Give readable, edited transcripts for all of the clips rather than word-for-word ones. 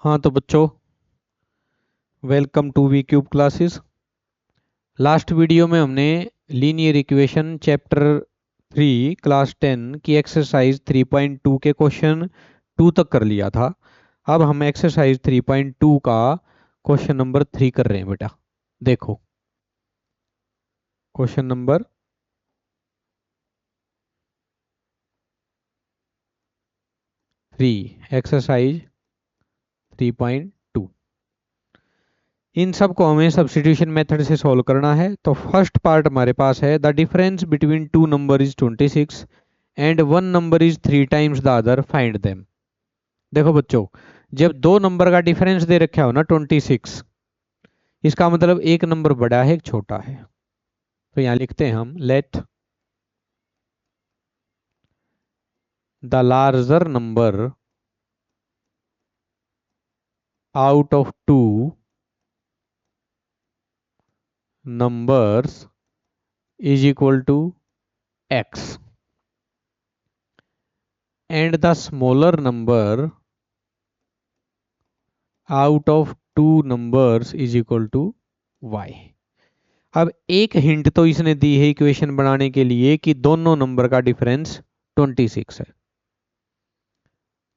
हाँ तो बच्चों, welcome to V cube classes. Last video में हमने लीनियर इक्वेशन चैप्टर 3 क्लास 10 की एक्सरसाइज 3.2 के क्वेश्चन 2 तक कर लिया था। अब हम एक्सरसाइज 3.2 का क्वेश्चन नंबर 3 कर रहे हैं बेटा। देखो, क्वेश्चन नंबर 3, एक्सरसाइज 3.2। इन सब को हमें सब्स्टिट्यूशन मेथड से सॉल्व करना है। तो फर्स्ट पार्ट हमारे पास है, the difference between two number is 26 and one number is 3 times the other, find them. देखो बच्चों, जब दो नंबर का डिफरेंस दे रखा हो ना 26, इसका मतलब एक नंबर बड़ा है एक छोटा है। तो यहां लिखते हैं हम, let the larger number out of two numbers is equal to x and the smaller number out of two numbers is equal to y. अब एक हिंट तो इसने दी है इक्वेशन बनाने के लिए कि दोनों नंबर का डिफरेंस 26 है।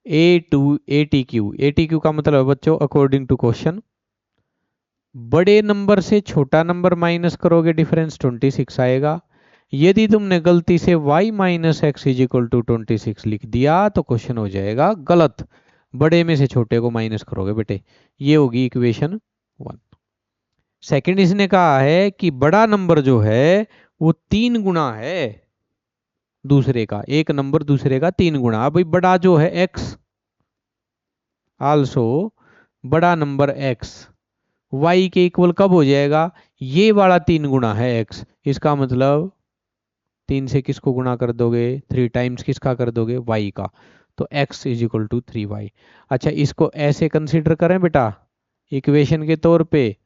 ए टी क्यू का मतलब है बच्चों, अकॉर्डिंग टू क्वेश्चन, बड़े नंबर से छोटा नंबर माइनस करोगे डिफरेंस 26 आएगा। यदि तुमने गलती से y minus x is equal to 26 लिख दिया तो क्वेश्चन हो जाएगा गलत। बड़े में से छोटे को माइनस करोगे बेटे। ये होगी इक्वेशन 1। सेकंड, इसने कहा है कि बड़ा नंबर जो है वो 3 गुना है दूसरे का, एक नंबर दूसरे का 3 गुना। अब भाई बड़ा जो है x, आल्सो बड़ा नंबर x y के इक्वल कब हो जाएगा? ये वाला 3 गुना है x। इसका मतलब 3 से किसको गुना कर दोगे? 3 टाइम्स किसका कर दोगे? y का। तो x is equal to 3y। अच्छा, इसको ऐसे कंसिडर करें बेटा इक्वेशन के तौर पे।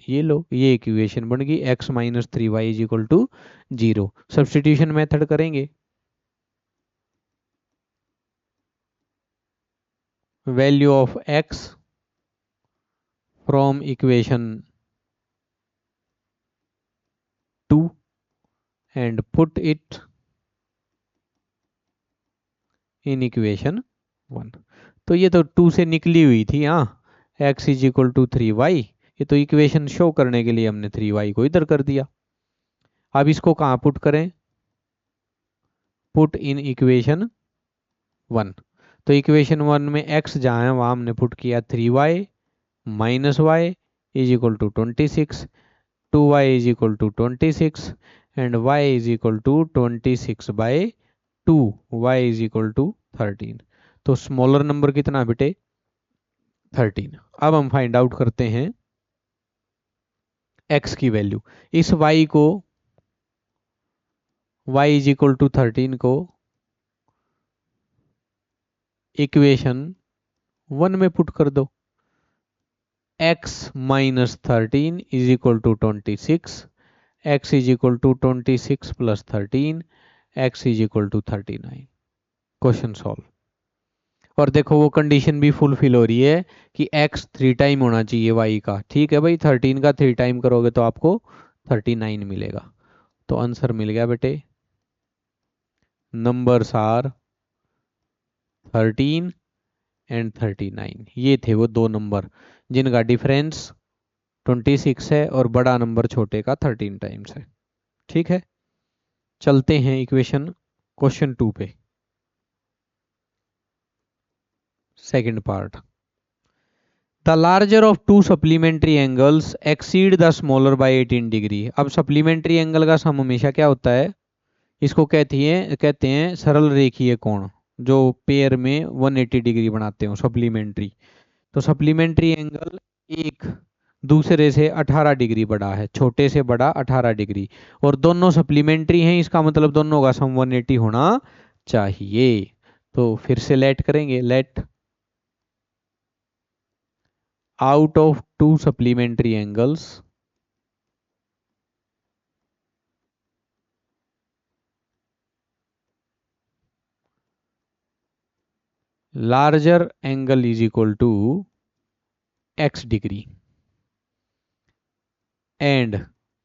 ये लो, ये इक्वेशन बन गई, x minus 3y is equal to 0। Substitution method करेंगे। Value of x from equation 2 and put it in equation 1। तो ये तो 2 से निकली हुई थी। हाँ, x is equal to 3y। ये तो इक्वेशन शो करने के लिए हमने 3y को इधर कर दिया। अब इसको कहाँ पुट करें? Put in equation 1। तो इक्वेशन 1 में x जहाँ है वहाँ हमने पुट किया 3y minus y is equal to 26, 2y is equal to 26 and y is equal to 26/2, y is equal to 13। तो स्मॉलर नंबर कितना बेटे? 13। अब हम फाइंड आउट करते हैं x की वैल्यू। इस y को, y इज इक्वल टू 13 को इक्वेशन 1 में पुट कर दो। x minus 13 is equal to 26, x is equal to 26 plus 13, x is equal to 39। Question solve. और देखो वो कंडीशन भी फुलफिल हो रही है कि x 3 टाइम होना चाहिए y का। ठीक है भाई, 13 का 3 टाइम करोगे तो आपको 39 मिलेगा। तो आंसर मिल गया बेटे। Numbers are 13 and 39। ये थे वो दो नंबर जिनका डिफरेंस 26 है और बड़ा नंबर छोटे का 13 टाइम्स है। ठीक है, चलते हैं इक्वेशन क्वेश्चन 2 पे। Second part, the larger of two supplementary angles exceed the smaller by 18 degree. अब सप्लीमेंट्री एंगल का सम हमेशा क्या होता है? इसको कहते हैं सरल रेखीय कोण, जो पेयर में 180 डिग्री बनाते हो सप्लीमेंट्री। तो सप्लीमेंट्री एंगल एक दूसरे से 18 डिग्री बड़ा है, छोटे से बड़ा 18 डिग्री, और दोनों सप्लीमेंट्री हैं। इसका मतलब दोनों का सम 180 होना चाहिए। तो फिर से लेट करेंगे, let out of two supplementary angles, larger angle is equal to x degree and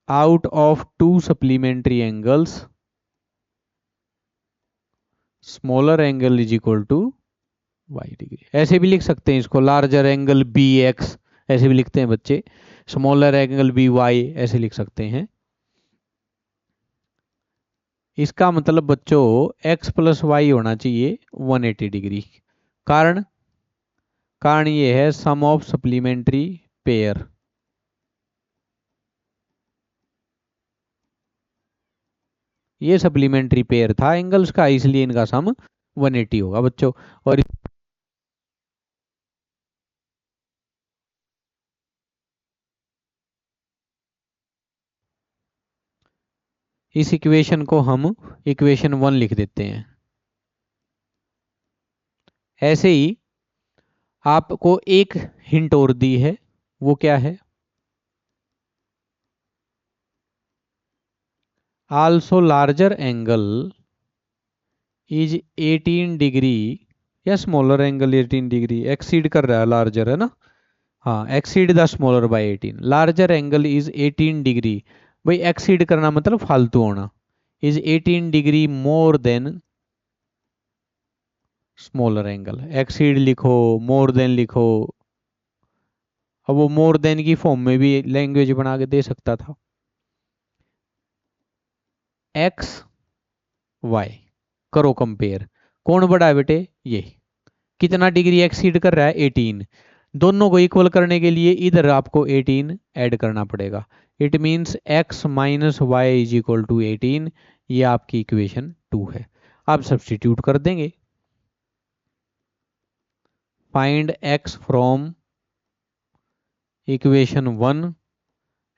out of two supplementary angles smaller angle is equal to y degree. ऐसे भी लिख सकते हैं इसको, लार्जर एंगल बी एक्स ऐसे भी लिखते हैं बच्चे, स्मॉलर एंगल बी वाई ऐसे लिख सकते हैं। इसका मतलब बच्चों x प्लस वाई होना चाहिए 180 डिग्री। कारण कारण ये है सम ऑफ सप्लीमेंट्री पेयर। ये सप्लीमेंट्री पेयर था एंगल्स का, इसलिए इनका सम 180 होगा बच्चों। और इस इक्वेशन को हम इक्वेशन 1 लिख देते हैं। ऐसे ही आपको एक हिंट और दी है, वो क्या है, also larger angle is 18 degree या स्मॉलर एंगल 18 डिग्री, एक्सीड कर रहा है लार्जर है ना, हाँ exceed the smaller by 18, larger angle is 18 degree. भाई एक्सीड करना मतलब फालतू होना, is 18 degree more than smaller angle. Exceed लिखो, मोर देन लिखो, अब वो मोर देन की फॉर्म में भी लैंग्वेज बना के दे सकता था। एक्स वाई करो कंपेयर, कौन बड़ा है बेटे, ये कितना डिग्री एक्सीड कर रहा है 18। दोनों को इक्वल करने के लिए इधर आपको 18 ऐड करना पड़ेगा। It means x minus y is equal to 18। ये आपकी इक्वेशन 2 है। आप सब्सटीट्यूट कर देंगे, find x from equation 1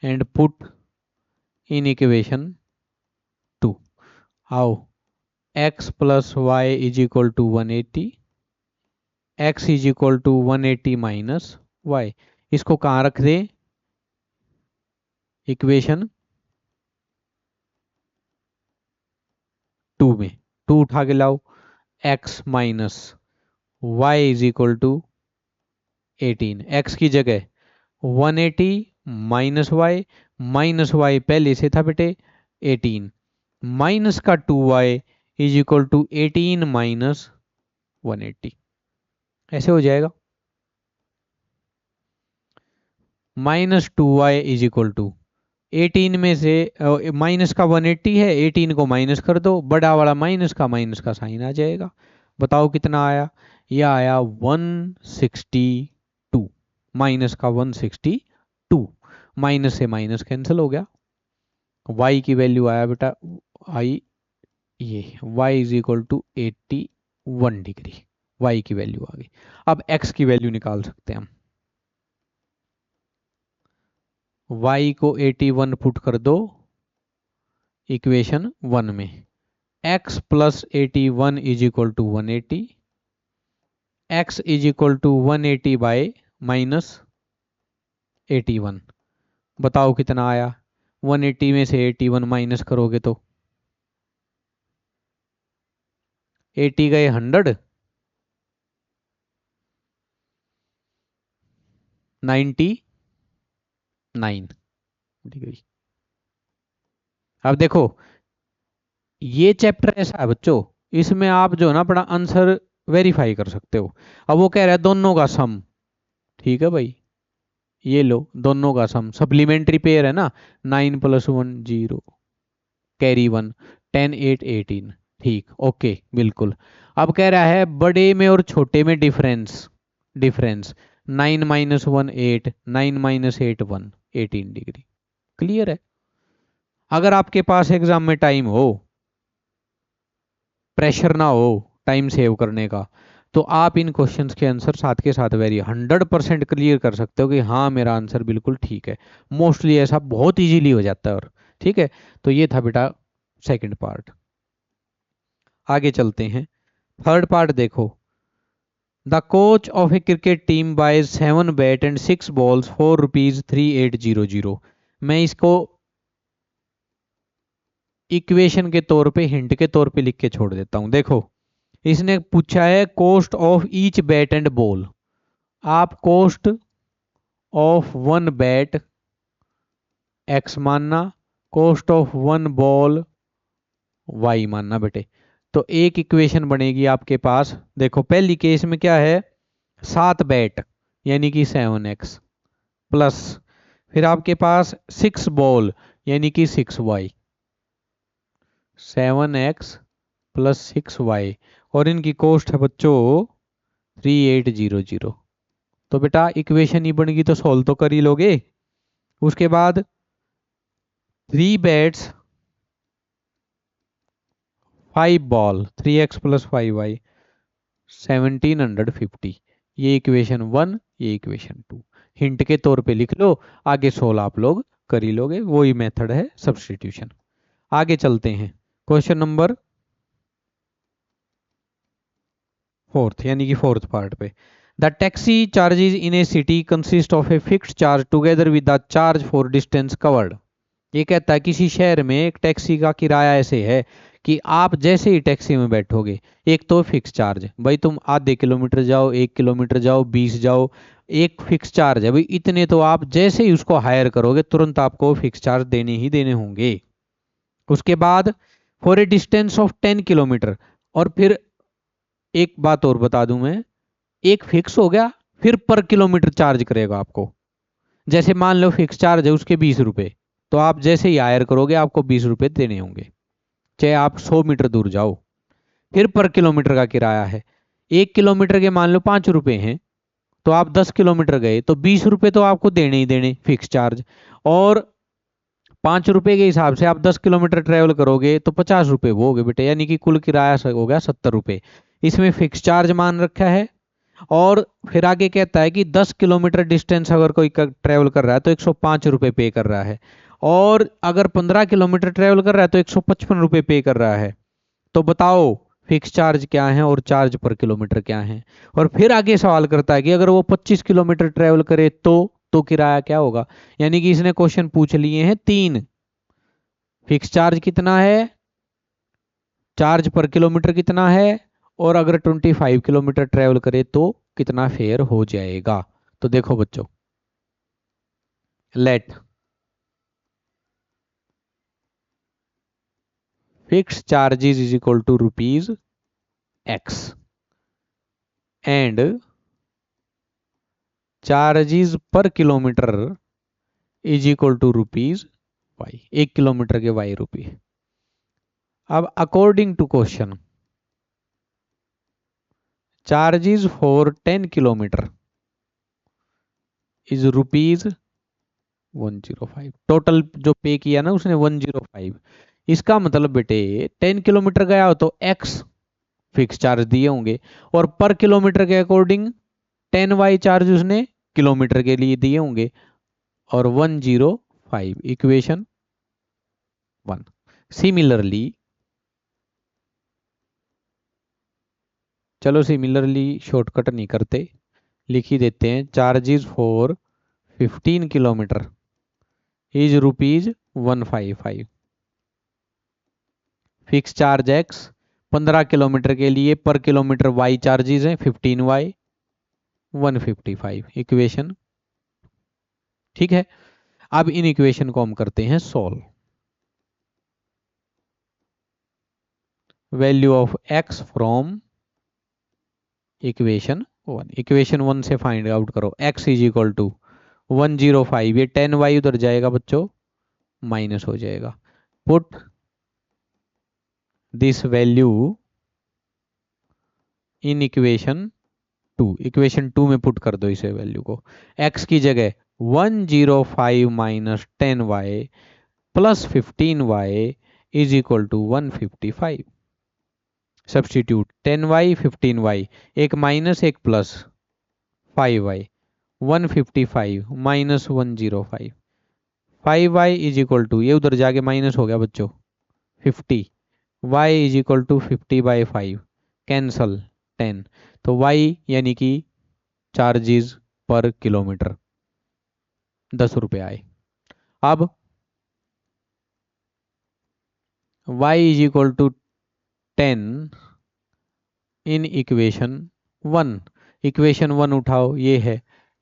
and put in equation 2। आओ, x plus y is equal to 180, x is equal to 180 minus y. इसको कहाँ रख दें, इक्वेशन 2 में, 2 उठा के लाओ, x minus y is equal to 18, x की जगह 180 माइनस वाई पहले से था बेटे 18, माइनस का 2y is equal to 18 minus 180, ऐसे हो जाएगा। Minus 2y is equal to 18 में से माइनस का 180 है, 18 को माइनस कर दो, बड़ा वाला माइनस का साइन आ जाएगा। बताओ कितना आया, यह आया 162, माइनस का 162, माइनस से माइनस कैंसिल हो गया। y की वैल्यू आया बेटा आई, ये y is equal to 81 degree, y की वैल्यू आ गई। अब x की वैल्यू निकाल सकते हैं हम, y को 81 पुट कर दो इक्वेशन 1 में, x plus 81 is equal to 180, x is equal to 180 by minus 81। बताओ कितना आया, 180 में से 81 माइनस करोगे तो 80 गए 100, 99 डिग्री। अब देखो ये चैप्टर ऐसा है बच्चों, इसमें आप जो है ना अपना आंसर वेरीफाई कर सकते हो। अब वो कह रहा है दोनों का सम, ठीक है भाई, ये लो दोनों का सम, सप्लीमेंट्री पेयर है ना, 9 प्लस 1 0, कैरी 1, 10 8 18, ठीक ओके बिल्कुल। अब कह रहा है बड़े में और छोटे में difference, difference 9 minus 1 8, 9 minus 8 1, 18 degree. Clear है। अगर आपके पास एग्जाम में टाइम हो, प्रेशर ना हो टाइम सेव करने का, तो आप इन क्वेश्चंस के आंसर साथ के साथ वेरी 100% क्लियर कर सकते हो कि हाँ मेरा आंसर बिल्कुल ठीक है। मोस्टली ऐसा बहुत इजीली हो जाता है। और ठीक है, तो ये था बेटा सेकंड पार्ट। आगे चलते हैं, थर्ड पार्ट देखो। The coach of a cricket team buys 7 bat and 6 balls for ₹3800। मैं इसको इक्वेशन के तौर पे, हिंट के तौर पे लिख के छोड़ देता हूं। देखो इसने पूछा है cost of each bat and ball. आप cost of one bat x मानना, cost of one ball y मानना बेटे। तो एक इक्वेशन बनेगी आपके पास। देखो पहली केस में क्या है, 7 बैट यानी कि 7x प्लस फिर आपके पास 6 बॉल यानी कि 6y, 7x प्लस 6y, और इनकी कॉस्ट है बच्चों 3800। तो बेटा इक्वेशन ही बन गई, तो सॉल्व तो कर ही लोगे। उसके बाद 3 bats 5 ball 3x plus 5y 1750। ये इक्वेशन 1, ये इक्वेशन 2 हिंट के तौर पे लिख लो, आगे सोल्व आप लोग कर ही लोगे, वही मेथड है सब्स्टिट्यूशन। आगे चलते हैं क्वेश्चन नंबर 4 यानी कि फोर्थ पार्ट पे। The taxi charges in A city consist of a fixed charge together with the charge for distance covered. ये कहता है किसी शहर में एक टैक्सी का किराया ऐसे है कि आप जैसे ही टैक्सी में बैठोगे, एक तो फिक्स चार्ज, भाई तुम आधे किलोमीटर जाओ, 1 किलोमीटर जाओ, 20 जाओ, एक फिक्स चार्ज है भाई इतने, तो आप जैसे ही उसको हायर करोगे तुरंत आपको फिक्स चार्ज देने ही देने होंगे। उसके बाद for a distance of 10 kilometre, और फिर एक बात और बता दूं मैं, एक फिक्स हो गया, फिर पर किलोमीटर चार्ज करेगा आपको। जैसे मान लो फिक्स चार्ज है उसके 20 रुपए, तो आप जैसे ही हायर करोगे आपको 20 रुपए देने होंगे, चाहे आप 100 मीटर दूर जाओ। फिर पर किलोमीटर का किराया है, 1 किलोमीटर के मान लो 5 रुपए हैं, तो आप 10 किलोमीटर गए तो 20 रुपए तो आपको देने ही देने फिक्स चार्ज, और 5 रुपए के हिसाब से आप 10 किलोमीटर ट्रेवल करोगे तो 50 रुपए वो हो गए बेटे, यानी कि कुल किराया हो गया 70 रुपए। इसमें फिक्स चार्ज मान रखा है। और फिर आगे कहता है कि 10 किलोमीटर डिस्टेंस अगर कोई ट्रेवल कर रहा है तो 105 रुपये पे कर रहा है, और अगर 15 किलोमीटर ट्रेवल कर रहा है तो 155 रुपये पे कर रहा है। तो बताओ फिक्स चार्ज क्या है और चार्ज पर किलोमीटर क्या है। और फिर आगे सवाल करता है कि अगर वो 25 किलोमीटर ट्रेवल करे तो किराया क्या होगा। यानी कि इसने क्वेश्चन पूछ लिए हैं 3, फिक्स चार्ज कितना है, चार्ज पर किलोमीटर कितना है, और अगर 25 किलोमीटर ट्रेवल करे तो कितना फेयर हो जाएगा। तो देखो बच्चों, let fix charges is equal to rupees x and charges per kilometre is equal to rupees y, 1 kilometre के वाई रुपये। अब according to question charges for 10 kilometre is rupees 105। Total जो पे किया ना उसने 105। इसका मतलब बेटे 10 किलोमीटर गया हो तो एक्स फिक्स चार्ज दिए होंगे, और पर किलोमीटर के अकॉर्डिंग 10y चार्ज उसने किलोमीटर के लिए दिए होंगे, और 105 इक्वेशन 1। सिमिलरली, चलो सिमिलरली शॉर्टकट नहीं करते, लिख ही देते हैं charges for 15 kilometre is rupees 155। Fix charge x, 15 kilometre के लिए पर किलोमीटर वाई चार्जेस हैं 15y 155 इक्वेशन। ठीक है, अब इन इक्वेशन को हम करते हैं solve. Value of x from equation 1 से फाइंड आउट करो। एक्स इज इक्वल टू 105, ये 10y उधर जाएगा बच्चों, माइनस हो जाएगा। Put this value in equation 2, equation 2 में पुट कर दो इसे वैल्यू को। x की जगह 105 minus 10y plus 15y is equal to 155। Substitute 10y 15y, एक माइनस एक plus 5y, 155 minus 105, 5y is equal to, ये उधर जाके माइनस हो गया बच्चों 50, y is equal to 50/5 cancel 10, तो y यानी कि चार्जेस पर किलोमीटर 10 रुपये आए। अब y is equal to 10 in equation one उठाओ, ये है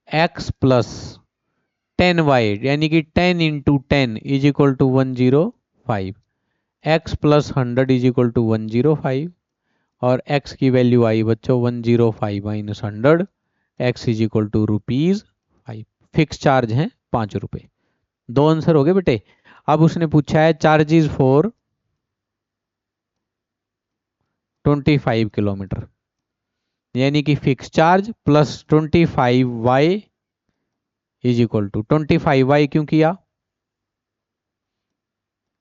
x प्लस 10y यानी कि 10 into 10 is equal to 105, x plus 100 is equal to 105, और x की वैल्यू आई बच्चों 105 minus 100, x is equal to ₹5। Fix charge है 5 रुपये। दो आंसर हो गए बेटे। अब उसने पूछा है चार्जेस फॉर 25 किलोमीटर, यानी कि fix charge plus 25y is equal to 25y। क्यों किया?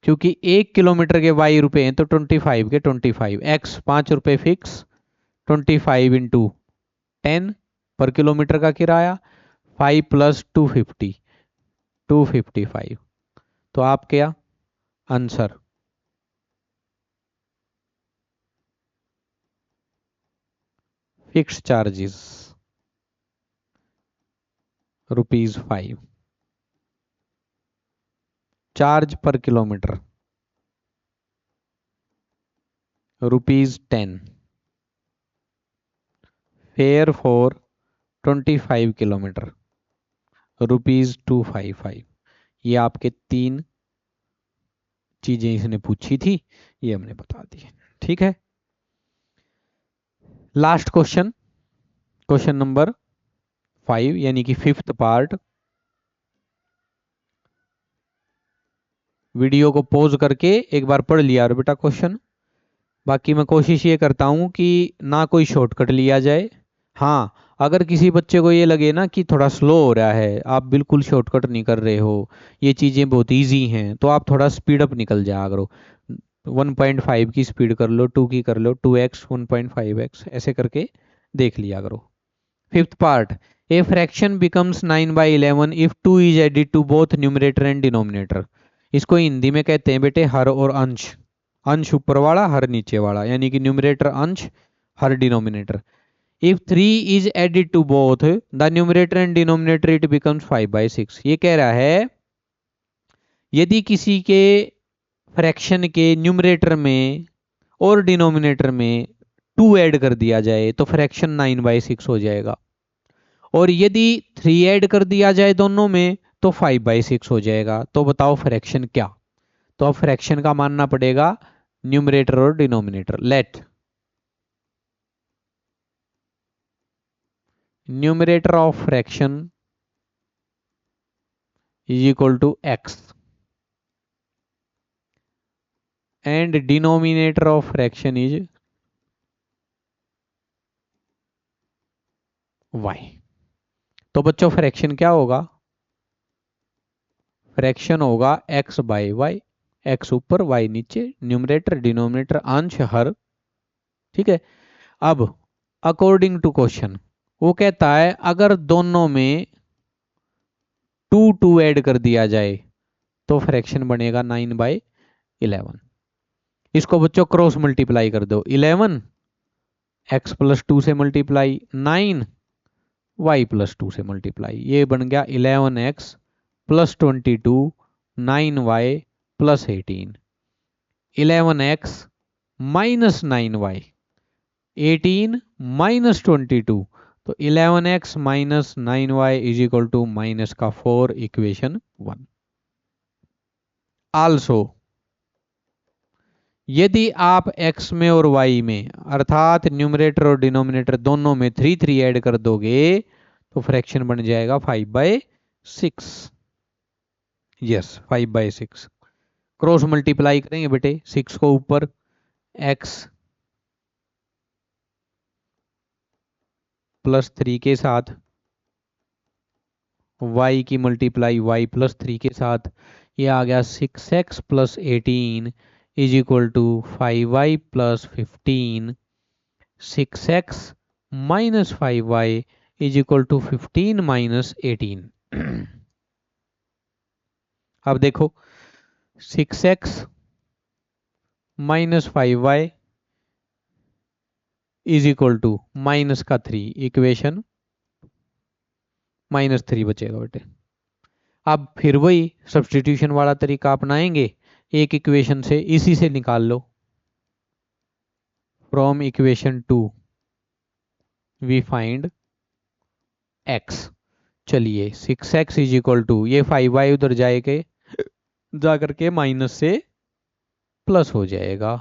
क्योंकि 1 किलोमीटर के y रुपए हैं, तो 25 के 25, x 5 रुपये फिक्स, 25 इंटू 10 पर किलोमीटर का किराया, 5 प्लस 250, 255। तो आप क्या आंसर? फिक्स चार्जेस ₹5, चार्ज पर किलोमीटर ₹10, फेयर फॉर 25 किलोमीटर ₹255। ये आपके 3 चीजें इसने पूछी थी, ये हमने बता दी। ठीक है, लास्ट क्वेश्चन, क्वेश्चन नंबर 5 यानी कि 5th पार्ट। वीडियो को पॉज करके एक बार पढ़ लिया और बेटा क्वेश्चन। बाकी मैं कोशिश ये करता हूं कि ना कोई शॉर्टकट लिया जाए। हाँ, अगर किसी बच्चे को ये लगे ना कि थोड़ा स्लो हो रहा है, आप बिल्कुल शॉर्टकट नहीं कर रहे हो, ये चीज़ें बहुत इजी हैं, तो आप थोड़ा स्पीड अप निकल जाया करो। 1.5 की स्पीड कर लो, 2 की कर लो, 2x 1.5x ऐसे करके देख लिया करो। 5th part, a fraction becomes 9/11 if 2 is added to both numerator and denominator. इसको हिंदी में कहते हैं बेटे हर और अंश। अंश ऊपर वाला, हर नीचे वाला, यानी कि न्यूमरेटर अंश, हर denominator. If 3 is added to both the numerator and denominator it becomes 5/6। ये कह रहा है यदि किसी के फ्रैक्शन के न्यूमरेटर में और डिनोमिनेटर में 2 ऐड कर दिया जाए तो फ्रैक्शन 9/6 हो जाएगा, और यदि 3 ऐड कर दिया जाए दोनों में तो 5/6 हो जाएगा। तो बताओ फ्रैक्शन क्या? तो अब फ्रैक्शन का मानना पड़ेगा न्यूमरेटर और denominator. Let numerator of fraction is equal to x and denominator of fraction is y। तो बच्चों फ्रैक्शन क्या होगा? फ्रैक्शन होगा x बाई वाई, x ऊपर y नीचे, न्यूमरेटर डिनोमिनेटर अंश हर। ठीक है, अब अकॉर्डिंग टू क्वेश्चन वो कहता है अगर दोनों में 2 ऐड कर दिया जाए तो फ्रैक्शन बनेगा 9/11। इसको बच्चों क्रॉस मल्टीप्लाई कर दो, 11 x प्लस 2 से मल्टीप्लाई, 9 y प्लस 2 से मल्टीप्लाई, ये बन गया 11x plus 22 9y plus 18। 11x minus 9y, 18 minus 22, तो 11x minus 9y is equal to minus का 4, इक्वेशन 1। आल्सो यदि आप x में और y में अर्थात न्यूमरेटर और डिनोमिनेटर दोनों में 3 ऐड कर दोगे तो फ्रैक्शन बन जाएगा 5/6। यस 5/6। क्रॉस मल्टीप्लाई करेंगे बेटे, 6 को ऊपर, x प्लस 3 के साथ, y की मल्टीप्लाई y प्लस 3 के साथ, ये आ गया 6x plus 18 is equal to 5y plus 15। 6x minus 5y is equal to 15 minus 18। अब देखो 6x minus 5y is equal to minus का 3, इक्वेशन -3 बचेगा बेटे। अब फिर वही सब्स्टिट्यूशन वाला तरीका अपनाएंगे, एक इक्वेशन से इसी से निकाल लो, from equation 2 we find x. चलिए 6x इज इक्वल टू, ये 5y उधर जाएगा, जा करके माइनस से प्लस हो जाएगा,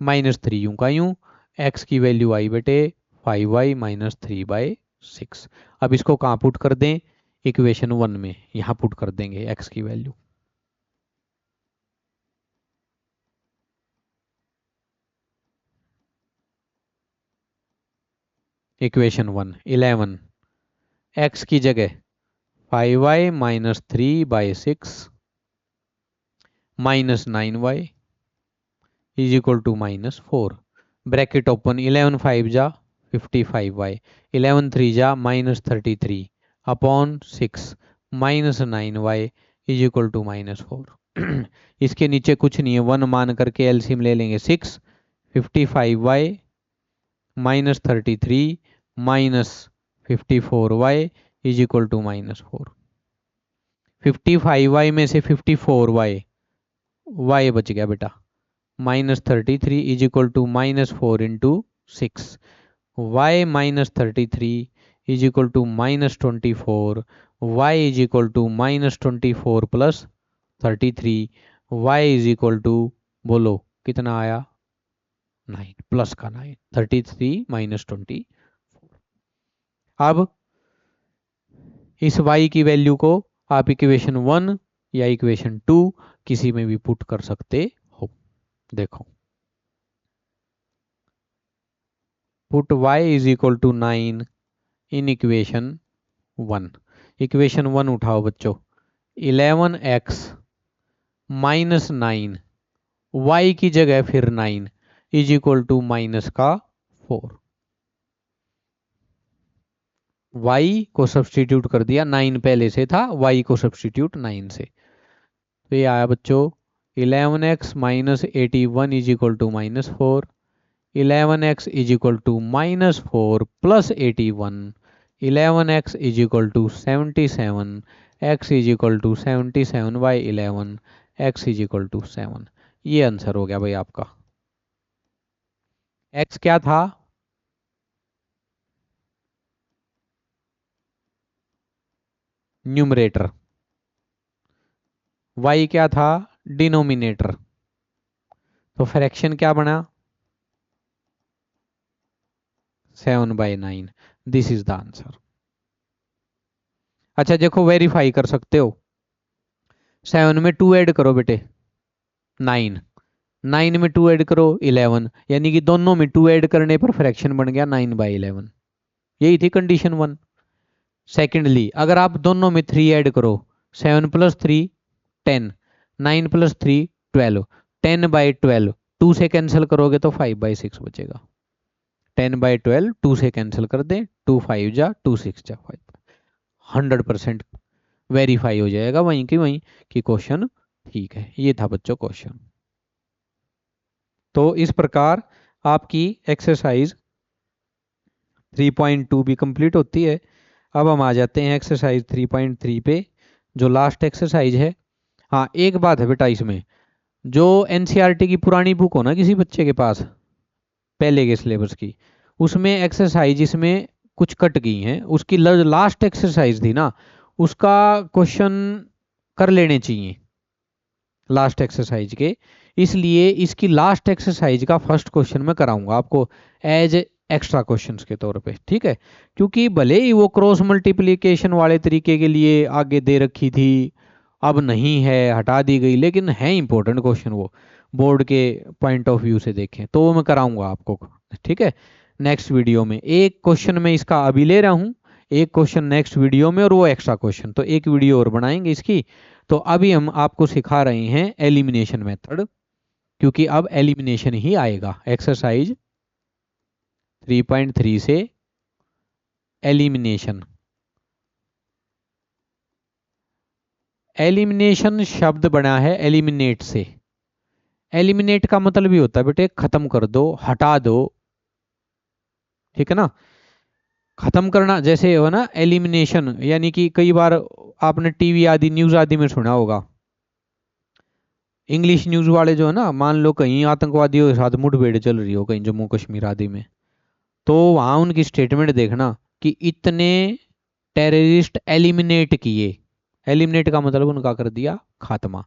-3 यूं का यूं, x की वैल्यू आई बेटे 5y माइनस 3/6। अब इसको कहाँ पुट कर दें, इक्वेशन 1 में, यहाँ पुट कर देंगे x की वैल्यू। इक्वेशन 1 11, x की जगह 5y minus 3/6 minus 9y is equal to -4, bracket open, 11 5 जा 55y, 11 3 जा -33 upon 6 minus 9y is equal to -4। इसके नीचे कुछ नहीं है, 1 मान करके एलसीएम ले लेंगे 6, 55y minus 33 minus 54y is equal to -4। 55y में से 54y, y बच गया बेटा, -33 is equal to -4 into 6, y -33 is equal to -24, y is equal to -24 plus 33, y is equal to, बोलो कितना आया, 9, प्लस का 9, 33 माइनस 24। अब इस y की वैल्यू को आप इक्वेशन 1 या इक्वेशन 2 किसी में भी पुट कर सकते हो। देखो, put y is equal to 9 in equation 1। Equation 1 उठाओ बच्चों, 11x माइनस 9, y की जगह फिर 9 इज इक्वल टू माइनस का 4, y को सब्सटीट्यूट कर दिया, 9 पहले से था, y को सब्सटीट्यूट 9 से, तो ये आया बच्चों 11x minus 81 is equal to -4, 11x is equal to -4 plus 81, 11x is equal to 77, x is equal to 77/11, x is equal to 7। ये आंसर हो गया भाई आपका। x क्या था, न्यूमरेटर, y क्या था, डिनोमिनेटर, तो फ्रैक्शन क्या बना 7/9, दिस इज द आंसर। अच्छा देखो, वेरीफाई कर सकते हो, 7 में 2 ऐड करो बेटे 9, 9 में 2 ऐड करो 11, यानी कि दोनों में 2 ऐड करने पर फ्रैक्शन बन गया 9/11, यही थी कंडीशन 1। सेकेंडली, अगर आप दोनों में 3 ऐड करो, 7 + 3 10, 9 + 3 12, 10/12, 2 से कैंसिल करोगे तो 5/6 बचेगा, 10/12 2 से कैंसिल कर दें, 2 5 जा 2 6 जा 5, 100% वेरीफाई हो जाएगा वहीं की वहीं कि क्वेश्चन ठीक है। ये था बच्चों क्वेश्चन। तो इस प्रकार आपकी एक्सरसाइज 3.2 भी कंप्लीट होती है। अब हम आ जाते हैं एक्सरसाइज 3.3 पे, जो लास्ट एक्सरसाइज है। हाँ, एक बात है बेटा, इसमें जो एनसीईआरटी की पुरानी बुक हो ना किसी बच्चे के पास, पहले के सिलेबस की, उसमें एक्सरसाइज इसमें कुछ कट गई हैं, उसकी लास्ट एक्सरसाइज थी ना, उसका क्वेश्चन कर लेने चाहिए लास्ट एक्सरसाइज के, इसलिए इसकी लास्ट एक्सरसाइज का फर्स्ट क्वेश्चन मैं कराऊंगा आपको एज एक्स्ट्रा क्वेश्चंस के तौर पे, ठीक है। क्योंकि भले ही वो क्रॉस मल्टीप्लिकेशन वाले तरीके के लिए आगे दे रखी थी, अब नहीं है, हटा दी गई, लेकिन है इंपॉर्टेंट क्वेश्चन, वो बोर्ड के पॉइंट ऑफ व्यू से देखें तो वो मैं कराऊंगा आपको, ठीक है। नेक्स्ट वीडियो में एक क्वेश्चन मैं इसका अभी ले रहा हूँ, एक क्वेश्चन नेक्स्ट वीडियो में, और वो एक्स्ट्रा क्वेश्चन, तो एक वीडियो और बनाएंगे इसकी। तो अभी हम आपको सिखा रहे हैं एलिमिनेशन मेथड, क्योंकि अब एलिमिनेशन ही आएगा एक्सरसाइज 3.3 से, एलिमिनेशन। एलिमिनेशन शब्द बना है एलिमिनेट से, एलिमिनेट का मतलब ही होता है बेटे खत्म कर दो, हटा दो, ठीक है ना। खत्म करना जैसे हो ना एलिमिनेशन, यानी कि कई बार आपने टीवी आदि न्यूज आदि में सुना होगा, इंग्लिश न्यूज वाले जो है ना, मान लो कहीं आतंकवादियों के साथ मुठभेड़ चल रही हो कहीं जम्मू कश्मीर आदि में, तो वहां उनकी स्टेटमेंट देखना कि इतने टेररिस्ट एलिमिनेट किए। एलिमिनेट का मतलब उनका कर दिया खात्मा।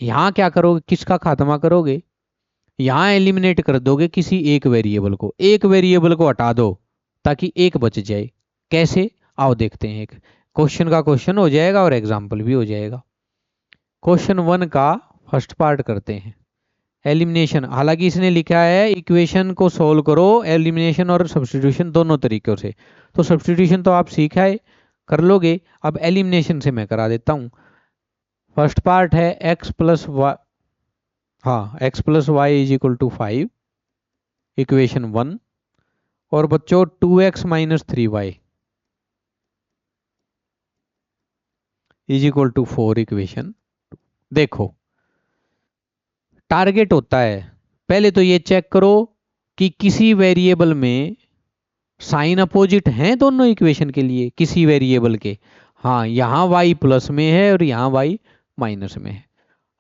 यहाँ क्या करोगे, किसका खात्मा करोगे, यहाँ एलिमिनेट कर दोगे किसी एक वेरिएबल को, एक वेरिएबल को हटा दो ताकि एक बच जाए। कैसे, आओ देखते हैं। एक क्वेश्चन का क्वेश्चन हो जाएगा और एग्जाम्पल भी हो जाएगा। क्वेश्चन 1 का फर्स्ट पार्ट करते हैं, एलिमिनेशन। हालांकि इसने लिखा है इक्वेशन को सोल्व करो एलिमिनेशन और सब्स्टिट्यूशन दोनों तरीकों से, तो सब्स्टिट्यूशन तो आप सीखा है, कर लोगे। अब एलिमिनेशन से मैं करा देता हूं। फर्स्ट पार्ट है x प्लस वाई, हाँ x plus y is equal to 5, equation 1। और बच्चों 2x minus 3y is equal to 4, equation. देखो टारगेट होता है, पहले तो ये चेक करो कि किसी वेरिएबल में साइन अपोजिट हैं दोनों इक्वेशन के लिए, किसी वेरिएबल के। हाँ, यहाँ y प्लस में है और यहाँ y माइनस में है।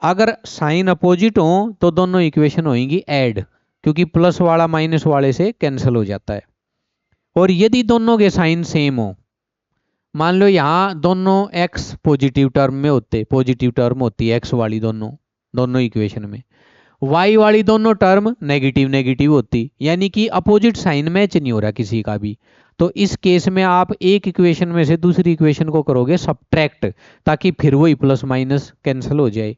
अगर साइन अपोजिट हो तो दोनों इक्वेशन होंगी ऐड, क्योंकि प्लस वाला माइनस वाले से कैंसिल हो जाता है। और यदि दोनों के साइन सेम हो, मान लो यहाँ दोनों x पॉजिटिव टर्म में होते, पॉजिटिव टर्म होती है x वाली दोनों दोनों इक्वेशन में, y वाली दोनों टर्म नेगेटिव नेगेटिव होती, यानी कि अपोजिट साइन मैच नहीं हो रहा किसी का भी। तो इस केस में आप एक इक्वेशन में से दूसरी इक्वेशन को करोगे सब्ट्रैक्ट, ताकि फिर वही प्लस माइनस कैंसिल हो जाए।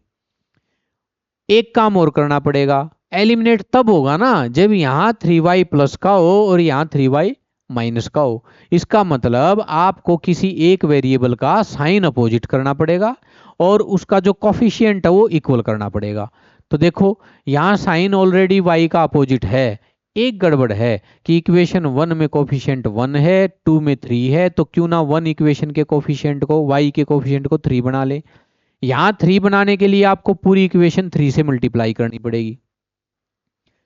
एक काम और करना पड़ेगा, एलिमिनेट तब होगा ना जब यहाँ 3y प्लस का हो और यहाँ 3y माइनस का हो। इसका मतलब आपको किसी एक वेरिएबल का साइन अपोजिट करना पड़ेगा और उसका जो कॉफिशिएंट है वो इक्वल करना पड़ेगा। तो देखो यहाँ साइन ऑलरेडी y का अपोजिट है, एक गड़बड़ है कि इक्वेशन 1 में कोफिशिएंट 1 है, 2 में 3 है, तो क्यों ना 1 इक्वेशन के कोफिशिएंट को, y के कोफिशिएंट को 3 बना ले। यहाँ 3 बनाने के लिए आपको पूरी इक्वेशन 3 से मल्टीप्लाई करनी पड़ेगी।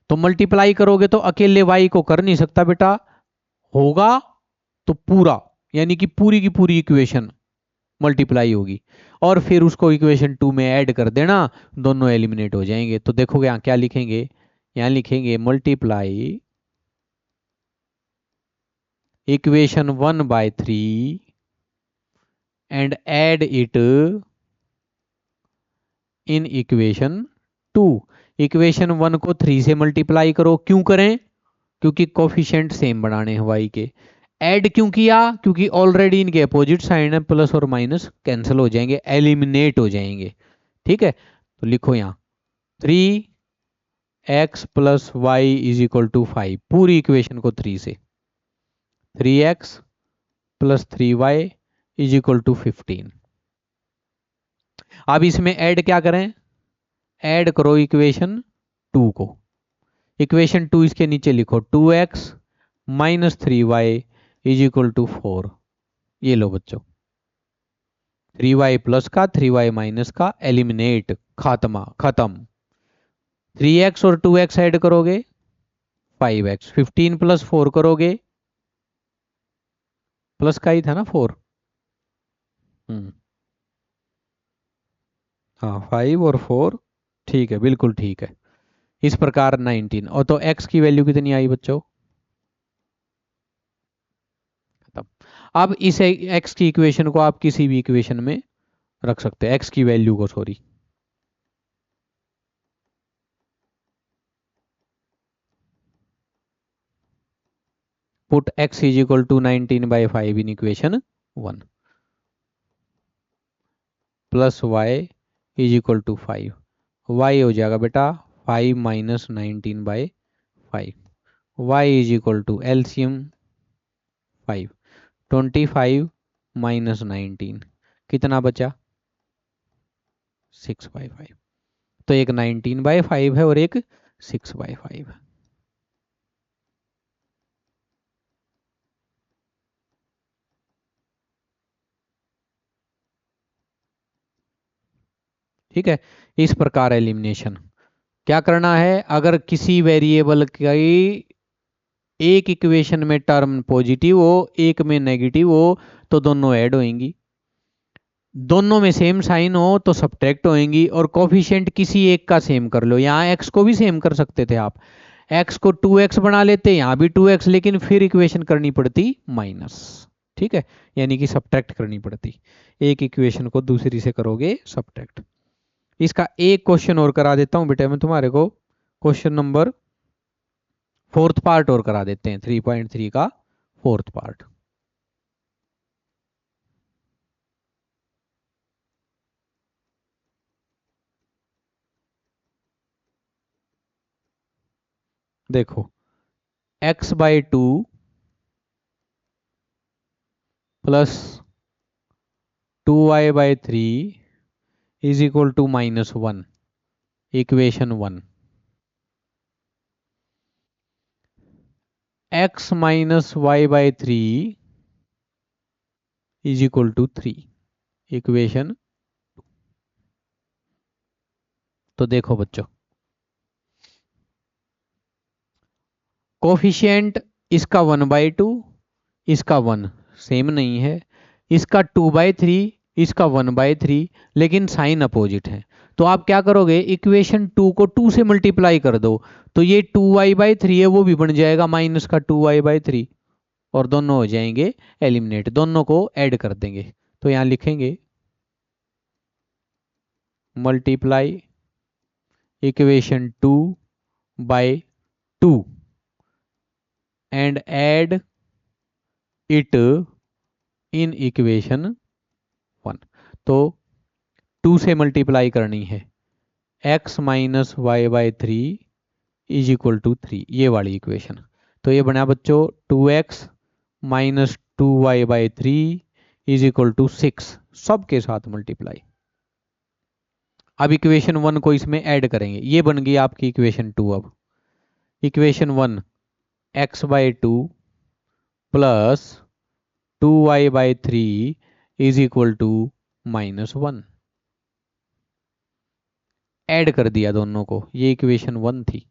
तो मल्टीप्लाई करोगे तो अकेले y को कर नहीं सकता बेटा, होगा तो पूरा, यानी कि पूरी की पूरी इक्वेशन मल्टीप्लाई होगी और फिर उसको इक्वेशन 2 में ऐड कर देना, दोनों एलिमिनेट हो जाएंगे। तो देखोगे यहाँ क्या लिखेंगे, यहाँ लिखेंगे multiply equation 1 by 3 and add it in equation 2। Equation 1 को 3 से मल्टीप्लाई करो, क्यों करें, क्योंकि कोफिशिएंट सेम बनाने हैं y के। ऐड क्यों किया, क्योंकि ऑलरेडी इनके अपोजिट साइन है, प्लस और माइनस कैंसिल हो जाएंगे, एलिमिनेट हो जाएंगे। ठीक है, तो लिखो यहाँ 3x plus y is equal to 5, पूरी इक्वेशन को 3 से, 3x plus 3y is equal to 15। अब इसमें ऐड क्या करें, ऐड करो इक्वेशन 2 को। इक्वेशन 2 इसके नीचे लिखो 2x minus 3y is equal to 4। ये लो बच्चों 3y प्लस का 3y माइनस का एलिमिनेट, खात्मा, खत्म। 3x और 2x ऐड करोगे 5x, 15 प्लस 4 करोगे, प्लस का ही था ना 4, हाँ 5 और 4, ठीक है बिल्कुल ठीक है। इस प्रकार 19, और तो x की वैल्यू कितनी आई बच्चों, खत्म। अब इस x की इक्वेशन को आप किसी भी इक्वेशन में रख सकते हैं, x की वैल्यू को, sorry. Put x is equal to 19 by 5 in equation 1 plus y is equal to 5। y हो जाएगा बेटा 5 minus 19 by 5, y is equal to LCM 5, 25 minus 19 कितना बचा 6 बाई 5। तो एक 19 बाई 5 है और एक 6 बाई 5 है। ठीक है, इस प्रकार एलिमिनेशन क्या करना है, अगर किसी वेरिएबल की एक इक्वेशन में टर्म पॉजिटिव हो एक में नेगेटिव हो तो दोनों ऐड होंगी, दोनों में सेम साइन हो तो सब्ट्रैक्ट होंगी, और कोफिशिएंट किसी एक का सेम कर लो। यहाँ x को भी सेम कर सकते थे आप, x को 2x बना लेते, यहाँ भी 2x, लेकिन फिर इक्वेशन करनी पड़ती माइनस। ठीक है, यानी कि सब्ट्रैक्ट करनी पड़ती, एक इक्वेशन को दूसरी से करोगे सब्ट्रैक्ट। इसका एक क्वेश्चन और करा देता हूं बेटा मैं तुम्हारे को, क्वेश्चन नंबर 4th पार्ट और करा देते हैं, 3.3 का 4th पार्ट। देखो x/2 plus 2y/3 is equal to -1, equation 1। x minus y/3 is equal to 3, equation. तो देखो बच्चों, कोफिशिएंट इसका 1/2, इसका 1 सेम नहीं है, इसका 2/3, इसका 1/3, लेकिन साइन अपोजिट है। तो आप क्या करोगे, इक्वेशन 2 को 2 से मल्टीप्लाई कर दो, तो ये 2y/3 है वो भी बन जाएगा माइनस का 2y/3, और दोनों हो जाएंगे एलिमिनेट, दोनों को ऐड कर देंगे। तो यहां लिखेंगे multiply equation 2/2 and add it in equation 1। तो 2 से मल्टीप्लाई करनी है, x minus y/3 is equal to 3, ये वाली इक्वेशन। तो ये बना बच्चों 2x minus 2y/3 is equal to 6, सबके साथ मल्टीप्लाई। अब इक्वेशन 1 को इसमें ऐड करेंगे, ये बन गई आपकी इक्वेशन 2। अब equation 1 x/2 plus 2y/3 is equal to -1, add कर दिया दोनों को, ये इक्वेशन 1 थी।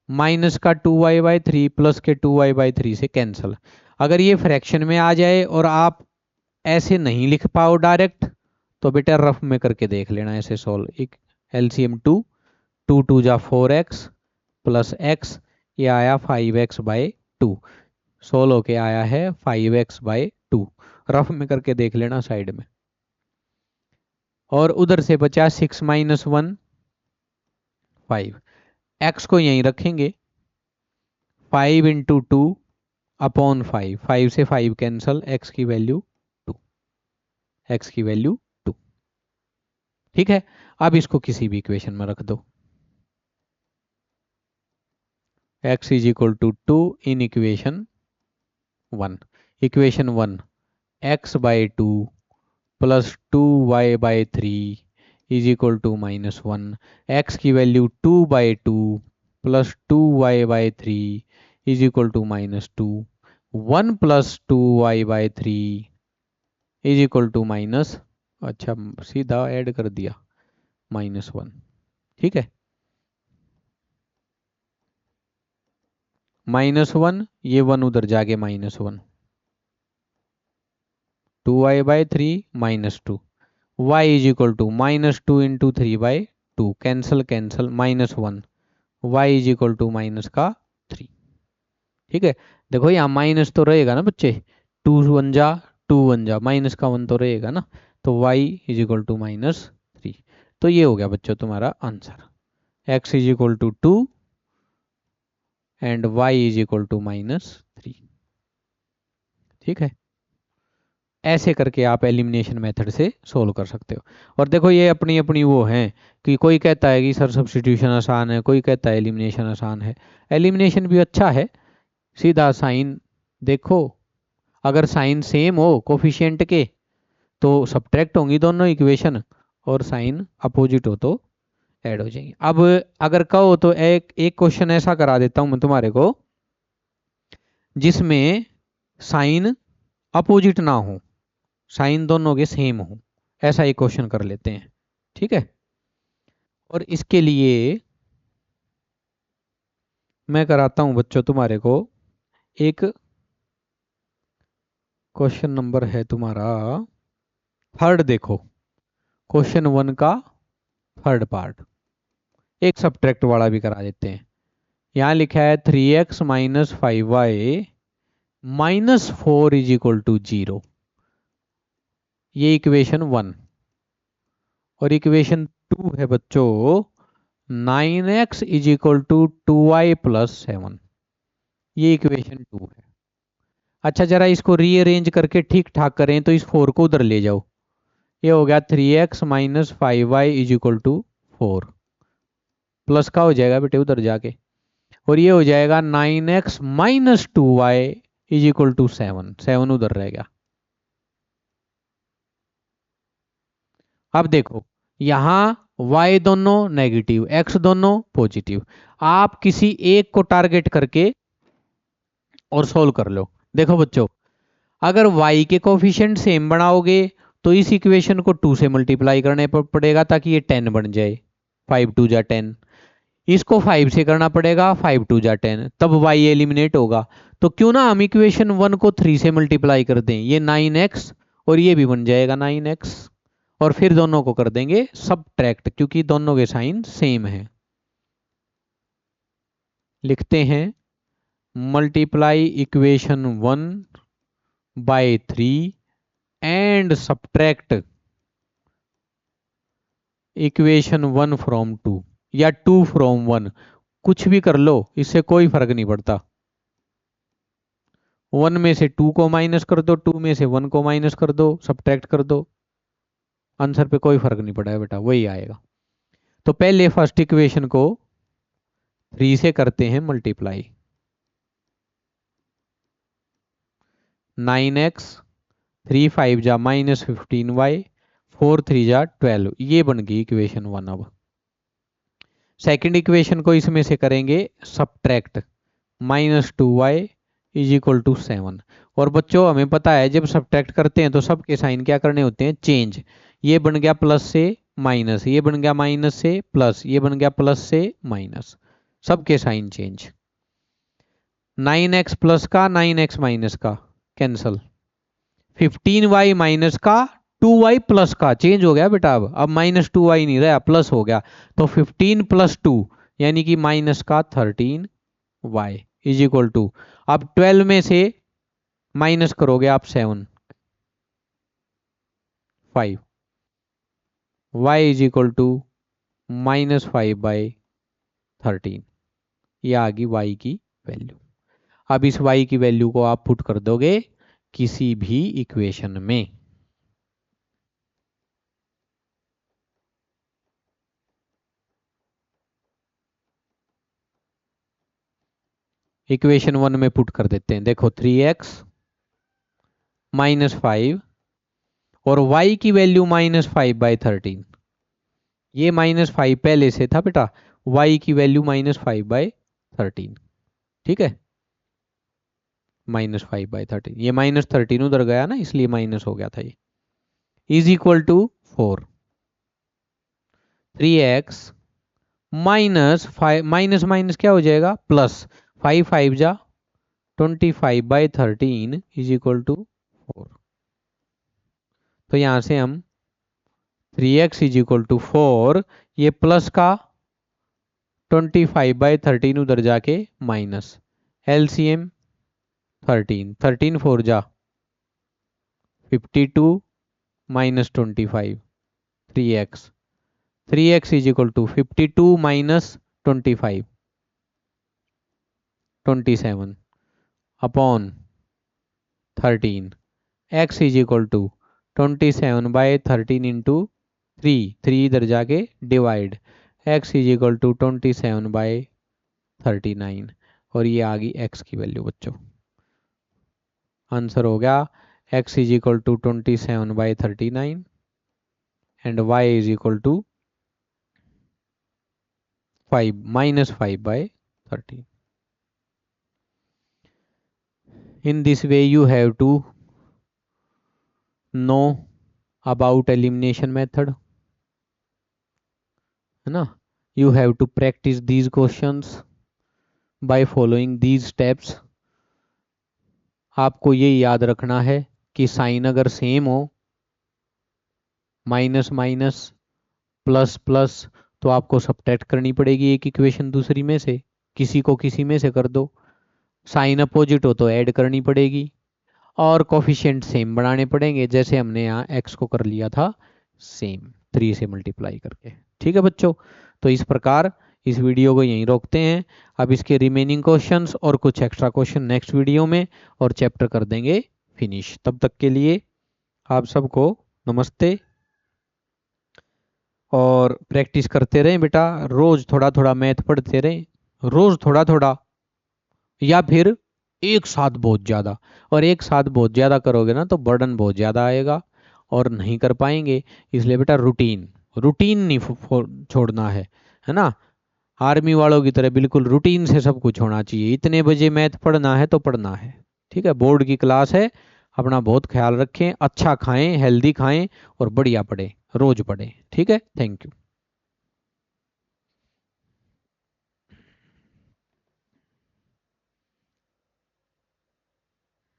माइनस का 2y/3 प्लस के 2y/3 से कैंसल। अगर ये फ्रैक्शन में आ जाए और आप ऐसे नहीं लिख पाओ डायरेक्ट, तो बेटा रफ में करके देख लेना ऐसे सोल्व। एक एलसीएम 2, 2 2 जा 4x प्लस x, ये आया 5x/2, सोल्व होके आया है 5x/2। रफ में करके देख लेना साइड में। और उधर से बचा 6 माइनस 1 5, x को यहीं रखेंगे, 5 इंटू 2 अपॉन 5, 5 से 5 कैंसल, x की वैल्यू 2, x की वैल्यू 2। ठीक है, अब इसको किसी भी इक्वेशन में रख दो, x is equal to 2 in equation 1। Equation 1 x/2 plus 2y/3 is equal to -1, x की value 2/2 plus 2y/3 is equal to -2, 1 plus 2y/3 is equal to minus, अच्छा सीधा ऐड कर दिया -1। ठीक है, -1, ये 1 उधर जाके -1, 2y/3 -2, y is equal to -2 into 3/2, cancel cancel, -1, y is equal to minus का 3। ठीक है, देखो यहाँ माइनस तो रहेगा ना बच्चे, 2 1 जा 2 1 जा, माइनस का 1 तो रहेगा ना, तो y इज इक्वल टू -3। तो ये हो गया बच्चों तुम्हारा answer, x is equal to 2 and y is equal to -3। ठीक है, ऐसे करके आप एलिमिनेशन मेथड से सोल्व कर सकते हो। और देखो ये अपनी अपनी वो हैं कि कोई कहता है कि सर सब्स्टिट्यूशन आसान है, कोई कहता है एलिमिनेशन आसान है। एलिमिनेशन भी अच्छा है, सीधा साइन देखो, अगर साइन सेम हो कोफिशिएंट के तो सब्ट्रैक्ट होंगी दोनों इक्वेशन, और साइन अपोजिट हो तो ऐड हो जाएंगे। अब अगर कहो तो एक एक क्वेश्चन ऐसा करा देता हूं मैं तुम्हारे को, जिसमें साइन अपोजिट ना हो, साइन दोनों के सेम हो, ऐसा एक क्वेश्चन कर लेते हैं। ठीक है, और इसके लिए मैं कराता हूं बच्चों तुम्हारे को एक क्वेश्चन नंबर है तुम्हारा 3rd। देखो क्वेश्चन 1 का 3rd पार्ट, एक सब्ट्रैक्ट वाला भी करा देते हैं। यहाँ लिखा है 3x minus 5y minus 4 is equal to 0। ये इक्वेशन 1। और इक्वेशन 2 है बच्चों 9x is equal to 2y plus 7। ये इक्वेशन 2 है। अच्छा जरा इसको रीअरेंज करके ठीक ठाक करें तो इस 4 को उधर ले जाओ। ये हो गया 3x minus 5y is equal to 4। Plus का हो जाएगा बेटे उधर जाके। और ये हो जाएगा 9x minus 2y is equal to 7। 7 उधर रह गया। अब देखो यहां y दोनों नेगेटिव, x दोनों पॉजिटिव। आप किसी एक को टारगेट करके और सोल्व कर लो। देखो बच्चों अगर y के कोफिशिएंट सेम बनाओगे तो इस इक्वेशन को 2 से मल्टीप्लाई करने पड़ेगा ताकि ये 10 बन जाए। 5 2 जा 10। इसको 5 से करना पड़ेगा, 5 2 जा 10, तब y एलिमिनेट होगा। तो क्यों ना हम इक्वेशन 1 को 3 से मल्टीप्लाई कर दें, ये 9x और ये भी बन जाएगा 9x। और फिर दोनों को कर देंगे सबट्रैक्ट क्योंकि दोनों के साइन सेम है। लिखते हैं multiply equation 1 by 3 and subtract equation 1 from 2 या 2 फ्रॉम 1, कुछ भी कर लो इससे कोई फर्क नहीं पड़ता। 1 में से 2 को माइनस कर दो, 2 में से 1 को माइनस कर दो, सबट्रैक्ट कर दो, आंसर पे कोई फर्क नहीं पड़ा बेटा, वही आएगा। तो पहले फर्स्ट इक्वेशन को 3 से करते हैं मल्टीप्लाई। 9x 3 5 जा माइनस 15y 4 3 जा 12, ये बन गई इक्वेशन 1। अब सेकेंड इक्वेशन को इसमें से करेंगे subtract minus 2y is equal to 7। और बच्चों हमें पता है जब सबट्रैक्ट करते हैं तो सबके साइन क्या करने होते हैं, चेंज। ये बन गया प्लस से माइनस, ये बन गया माइनस से प्लस, ये बन गया प्लस से माइनस, सबके साइन चेंज। 9x प्लस का 9x माइनस का कैंसल, 15y माइनस का 2y प्लस का चेंज हो गया बेटा। अब माइनस 2y नहीं रहा, प्लस हो गया। तो 15 प्लस 2 यानी कि माइनस का 13y इज इक्वल टू, अब 12 में से माइनस करोगे आप 7 5, y is equal to minus 5 by 13। ये आ गई y की वैल्यू। अब इस y की वैल्यू को आप पुट कर दोगे किसी भी इक्वेशन में। इक्वेशन 1 में पुट कर देते हैं। देखो 3x माइनस 5 और y की वैल्यू माइनस 5 बाई 13। ये माइनस 5 पहले से था बेटा, y की वैल्यू माइनस 5 बाई 13। ठीक है, माइनस 5 बाई 13, ये माइनस 13 उधर गया ना इसलिए माइनस हो गया था। ये is equal to 4। 3x minus 5 minus minus क्या हो जाएगा, प्लस 5 5 जा 25 बाई 13 इज इक्वल टू 4। तो यहां से हम 3x इज इक्वल टू 4, ये प्लस का 25 बाई 13 उधर जाके माइनस, एलसीएम 13, 13 4 जा 52 minus 25, 3x, 3x is equal to 52 minus 25 27 upon 13, x is equal to 27 by 13 into 3 इधर जाके divide, x is equal to 27 by 39। और ये आ गई x की वैल्यू बच्चों। आंसर हो गया x is equal to 27 by 39 and y is equal to 5 minus 5 by 13। In this way you have to know about elimination method, है ना। You have to practice these questions by following these steps। आपको ये याद रखना है कि sign अगर same हो, माइनस माइनस प्लस प्लस, तो आपको सबट्रैक्ट करनी पड़ेगी एक इक्वेशन दूसरी में से। किसी को किसी में से कर दो, साइन अपोजिट हो तो ऐड करनी पड़ेगी, और कोफिशिएंट सेम बनाने पड़ेंगे, जैसे हमने यहाँ एक्स को कर लिया था सेम 3 से मल्टीप्लाई करके। ठीक है बच्चों, तो इस प्रकार इस वीडियो को यहीं रोकते हैं। अब इसके रिमेनिंग क्वेश्चंस और कुछ एक्स्ट्रा क्वेश्चन नेक्स्ट वीडियो में और चैप्टर कर देंगे फिनिश। तब तक के लिए आप सबको नमस्ते, और प्रैक्टिस करते रहें बेटा, रोज थोड़ा थोड़ा मैथ पढ़ते रहें, रोज थोड़ा थोड़ा, या फिर एक साथ बहुत ज़्यादा। और एक साथ बहुत ज़्यादा करोगे ना तो बर्डन बहुत ज़्यादा आएगा और नहीं कर पाएंगे। इसलिए बेटा रूटीन रूटीन नहीं छोड़ना है ना। आर्मी वालों की तरह बिल्कुल रूटीन से सब कुछ होना चाहिए। इतने बजे मैथ पढ़ना है तो पढ़ना है। ठीक है, बोर्ड की क्लास है, अपना बहुत ख्याल रखें, अच्छा खाएं, हेल्दी खाएं और बढ़िया पढ़ें, रोज पढ़ें। ठीक है, थैंक यू।